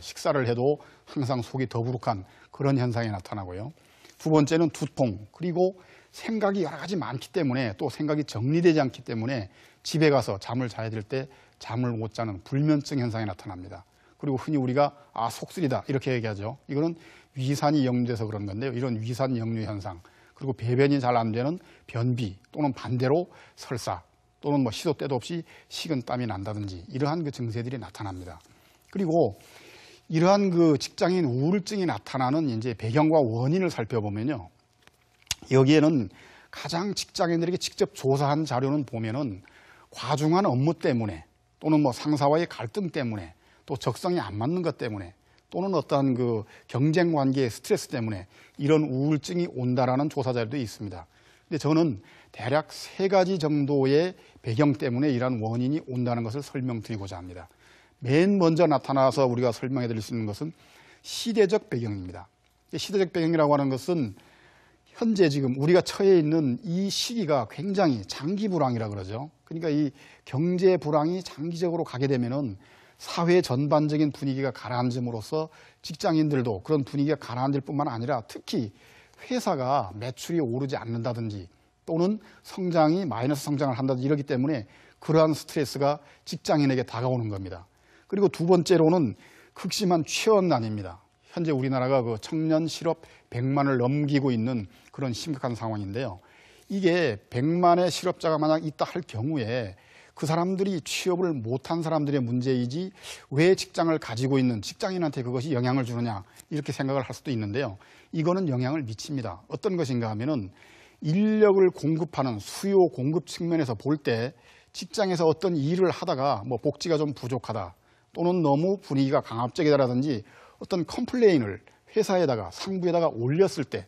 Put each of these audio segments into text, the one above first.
식사를 해도 항상 속이 더부룩한 그런 현상이 나타나고요. 두 번째는 두통, 그리고 생각이 여러 가지 많기 때문에 또 생각이 정리되지 않기 때문에 집에 가서 잠을 자야 될 때 잠을 못 자는 불면증 현상이 나타납니다. 그리고 흔히 우리가 속쓰리다 이렇게 얘기하죠. 이거는 위산이 역류돼서 그런 건데요. 이런 위산 역류 현상, 그리고 배변이 잘 안 되는 변비, 또는 반대로 설사, 또는 시도 때도 없이 식은 땀이 난다든지 이러한 그 증세들이 나타납니다. 그리고 이러한 그 직장인 우울증이 나타나는 이제 배경과 원인을 살펴보면요. 여기에는 가장 직장인들에게 직접 조사한 자료는 보면은 과중한 업무 때문에, 또는 상사와의 갈등 때문에, 또 적성이 안 맞는 것 때문에, 또는 어떠한 그 경쟁 관계의 스트레스 때문에 이런 우울증이 온다라는 조사 자료도 있습니다. 근데 저는 대략 3가지 정도의 배경 때문에 이러한 원인이 온다는 것을 설명드리고자 합니다. 맨 먼저 나타나서 우리가 설명해 드릴 수 있는 것은 시대적 배경입니다. 시대적 배경이라고 하는 것은 현재 지금 우리가 처해 있는 이 시기가 굉장히 장기 불황이라 그러죠. 그러니까 이 경제 불황이 장기적으로 가게 되면은 사회 전반적인 분위기가 가라앉음으로써 직장인들도 그런 분위기가 가라앉을 뿐만 아니라 특히 회사가 매출이 오르지 않는다든지 또는 성장이 마이너스 성장을 한다든지 이러기 때문에 그러한 스트레스가 직장인에게 다가오는 겁니다. 그리고 두 번째로는 극심한 취업난입니다. 현재 우리나라가 그 청년 실업 100만을 넘기고 있는 그런 심각한 상황인데요. 이게 100만의 실업자가 만약 있다 할 경우에 그 사람들이 취업을 못한 사람들의 문제이지 왜 직장을 가지고 있는 직장인한테 그것이 영향을 주느냐 이렇게 생각을 할 수도 있는데요. 이거는 영향을 미칩니다. 어떤 것인가 하면은 인력을 공급하는 수요 공급 측면에서 볼 때 직장에서 어떤 일을 하다가 복지가 좀 부족하다 또는 너무 분위기가 강압적이다라든지 어떤 컴플레인을 회사에다가 상부에다가 올렸을 때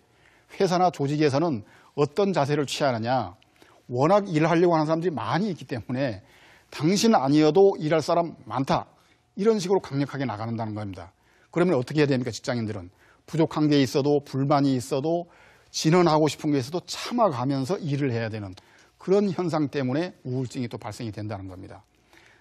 회사나 조직에서는 어떤 자세를 취하느냐, 워낙 일하려고 하는 사람들이 많이 있기 때문에 당신 아니어도 일할 사람 많다 이런 식으로 강력하게 나가는다는 겁니다. 그러면 어떻게 해야 됩니까? 직장인들은 부족한 게 있어도 불만이 있어도 진언하고 싶은 게 있어도 참아가면서 일을 해야 되는 그런 현상 때문에 우울증이 또 발생이 된다는 겁니다.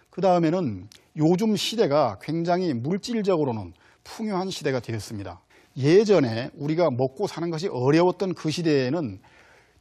그 다음에는 요즘 시대가 굉장히 물질적으로는 풍요한 시대가 되었습니다. 예전에 우리가 먹고 사는 것이 어려웠던 그 시대에는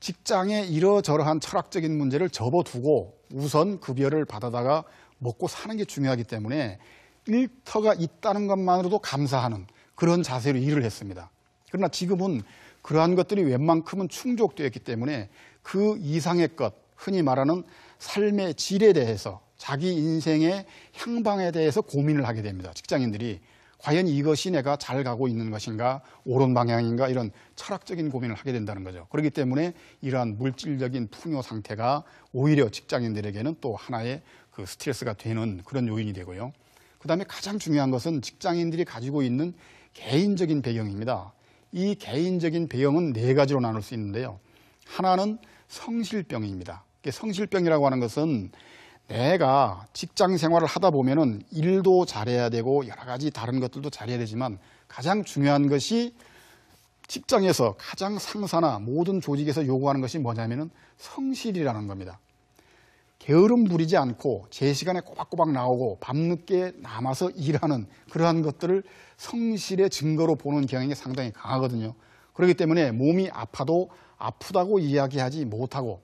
직장에 이러저러한 철학적인 문제를 접어두고 우선 급여를 받아다가 먹고 사는 게 중요하기 때문에 일터가 있다는 것만으로도 감사하는 그런 자세로 일을 했습니다. 그러나 지금은 그러한 것들이 웬만큼은 충족되었기 때문에 그 이상의 것, 흔히 말하는 삶의 질에 대해서 자기 인생의 향방에 대해서 고민을 하게 됩니다. 직장인들이 과연 이것이 내가 잘 가고 있는 것인가, 옳은 방향인가 이런 철학적인 고민을 하게 된다는 거죠. 그렇기 때문에 이러한 물질적인 풍요 상태가 오히려 직장인들에게는 또 하나의 그 스트레스가 되는 그런 요인이 되고요. 그 다음에 가장 중요한 것은 직장인들이 가지고 있는 개인적인 배경입니다. 이 개인적인 배경은 4가지로 나눌 수 있는데요. 하나는 성실병입니다. 성실병이라고 하는 것은 내가 직장 생활을 하다 보면은 일도 잘해야 되고 여러 가지 다른 것들도 잘해야 되지만 가장 중요한 것이 직장에서 가장 상사나 모든 조직에서 요구하는 것이 뭐냐면은 성실이라는 겁니다. 게으름 부리지 않고 제 시간에 꼬박꼬박 나오고 밤늦게 남아서 일하는 그러한 것들을 성실의 증거로 보는 경향이 상당히 강하거든요. 그렇기 때문에 몸이 아파도 아프다고 이야기하지 못하고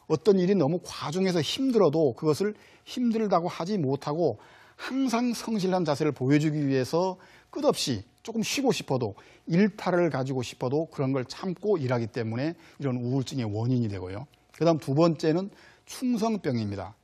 어떤 일이 너무 과중해서 힘들어도 그것을 힘들다고 하지 못하고 항상 성실한 자세를 보여주기 위해서 끝없이 조금 쉬고 싶어도 일탈을 가지고 싶어도 그런 걸 참고 일하기 때문에 이런 우울증의 원인이 되고요. 그 다음 두 번째는 충성병입니다.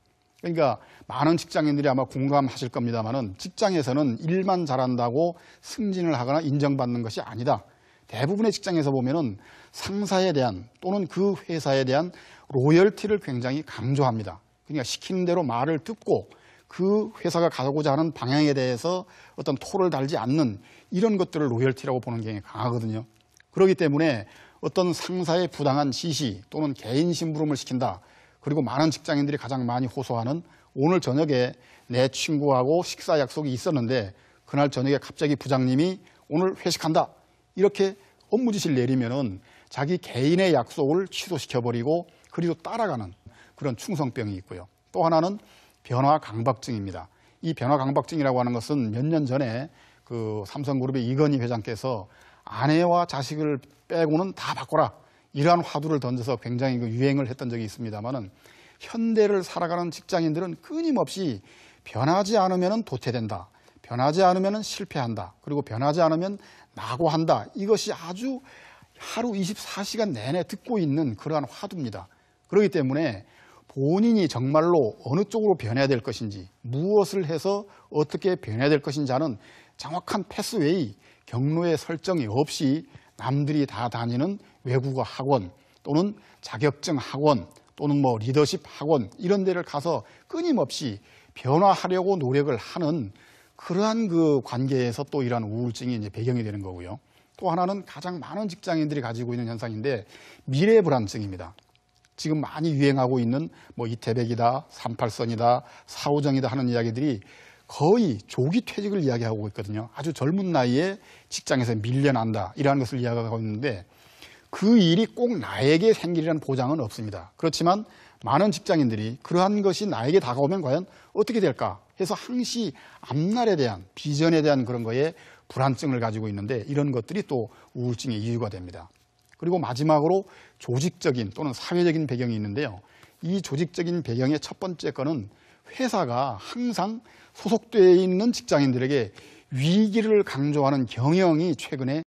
그러니까 많은 직장인들이 아마 공감하실 겁니다만은 직장에서는 일만 잘한다고 승진을 하거나 인정받는 것이 아니다. 대부분의 직장에서 보면은 상사에 대한 또는 그 회사에 대한 로열티를 굉장히 강조합니다. 그러니까 시키는 대로 말을 듣고 그 회사가 가고자 하는 방향에 대해서 어떤 토를 달지 않는 이런 것들을 로열티라고 보는 경향이 강하거든요. 그렇기 때문에 어떤 상사의 부당한 지시 또는 개인 심부름을 시킨다. 그리고 많은 직장인들이 가장 많이 호소하는 오늘 저녁에 내 친구하고 식사 약속이 있었는데 그날 저녁에 갑자기 부장님이 오늘 회식한다. 이렇게 업무 지시를 내리면은 자기 개인의 약속을 취소시켜버리고 그리고 따라가는 그런 충성병이 있고요. 또 하나는 변화 강박증입니다. 이 변화 강박증이라고 하는 것은 몇 년 전에 그 삼성그룹의 이건희 회장께서 아내와 자식을 빼고는 다 바꿔라, 이러한 화두를 던져서 굉장히 그 유행을 했던 적이 있습니다만은, 현대를 살아가는 직장인들은 끊임없이 변하지 않으면 도태된다, 변하지 않으면 실패한다, 그리고 변하지 않으면 낙오한다, 이것이 아주 하루 24시간 내내 듣고 있는 그러한 화두입니다. 그렇기 때문에 본인이 정말로 어느 쪽으로 변해야 될 것인지, 무엇을 해서 어떻게 변해야 될 것인지 하는 정확한 패스웨이, 경로의 설정이 없이 남들이 다 다니는 외국어 학원 또는 자격증 학원 또는 뭐 리더십 학원, 이런 데를 가서 끊임없이 변화하려고 노력을 하는 그러한 그 관계에서 또 이러한 우울증이 이제 배경이 되는 거고요. 또 하나는 가장 많은 직장인들이 가지고 있는 현상인데, 미래 불안증입니다. 지금 많이 유행하고 있는 뭐 이태백이다, 38선이다, 사후정이다 하는 이야기들이 거의 조기 퇴직을 이야기하고 있거든요. 아주 젊은 나이에 직장에서 밀려난다, 이러한 것을 이야기하고 있는데, 그 일이 꼭 나에게 생기리라는 보장은 없습니다. 그렇지만 많은 직장인들이 그러한 것이 나에게 다가오면 과연 어떻게 될까 해서 항시 앞날에 대한, 비전에 대한 그런 거에 불안증을 가지고 있는데, 이런 것들이 또 우울증의 이유가 됩니다. 그리고 마지막으로 조직적인 또는 사회적인 배경이 있는데요. 이 조직적인 배경의 첫 번째 거는 회사가 항상 소속되어 있는 직장인들에게 위기를 강조하는 경영이 최근에